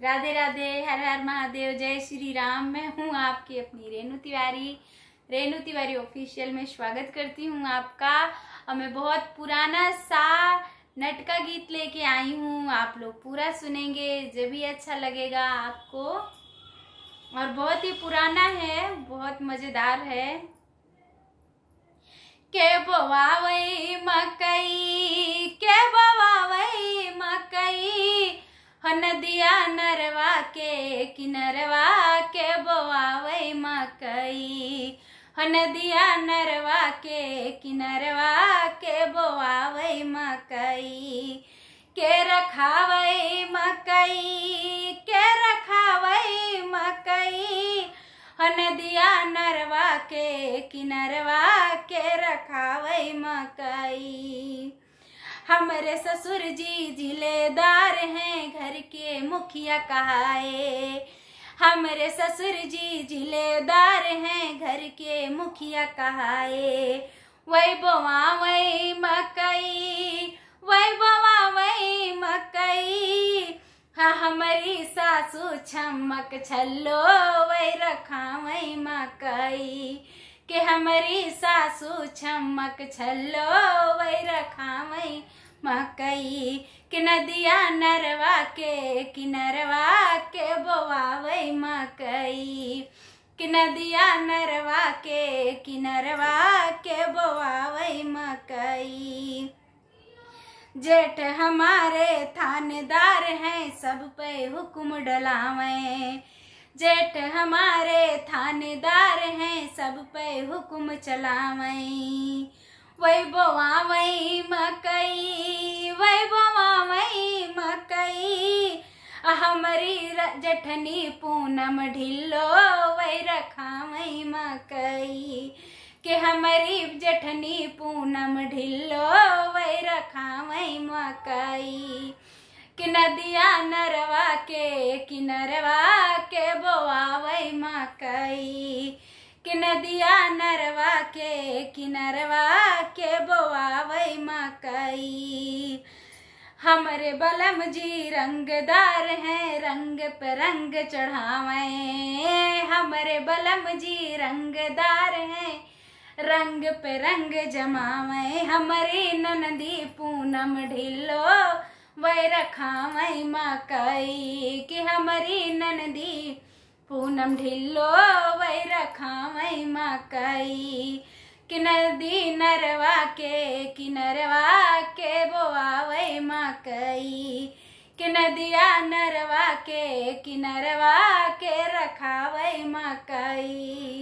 राधे राधे, हर हर महादेव, जय श्री राम। मैं हूँ आपकी अपनी रेणु तिवारी ऑफिशियल में स्वागत करती हूँ आपका। और मैं बहुत पुराना सा नटका गीत लेके आई हूँ, आप लोग पूरा सुनेंगे जब भी अच्छा लगेगा आपको। और बहुत ही पुराना है, बहुत मजेदार है। के बोवावई मकई, के बोवावई मकई, नदिया नरवा के किनरवा के बोवावई मकई, नदिया नरवा के किनरवा के बोवावई मकई। के रखावई मकई, के रखावई मकई, नदिया नरवा के किनरवा के रखावई मकई। हमरे ससुर जी जिलेदार हैं, घर के मुखिया कहाए। हमरे ससुर जी जिलेदार हैं, घर के मुखिया कहाए। वही बोवा वही मकई, वही बोवा वही मकई, हाँ हमारी सासू छमक छल्लो वही रखा वही मकई। के हमारी सासू छमक छल्लो वही रखा वही मकई। कि नदिया नरवा के किनरवा के बोवा वही मकई। कि नदिया नरवा के किनरवा के बोवा वही मकई। जेठ हमारे थानेदार हैं, सब पे हुक्म डलावे। जेठ हमारे थानेदार हैं, सब पे हुक्म चलावे। वही बोवा वही मकई, वही बोवा वही मकई, हमारी जठनी पूनम ढिल्लो वही रखा वही मकई। के हमारी जठनी पूनम ढिल्लो वही रखा वही मकई। कि नदिया नरवा के किनरवा के बोवा वही मकई। कि नदिया नरवा के किनरवा के बोवा वही मकई। हमारे बलम जी रंगदार हैं, रंग पे रंग चढ़ावे। हमारे बलम जी रंगदार हैं, रंग पे रंग जमावे। हमारी ननदी पूनम ढिल्लो वही रखा वही मकई। कि हमारी ननदी पूनम ढिल्लो वही रखा वही मकई। कि नदी नरवा के किनरवा के बोवा वही मकई। कि नदिया नरवा के किनरवा के रखा वही मकई।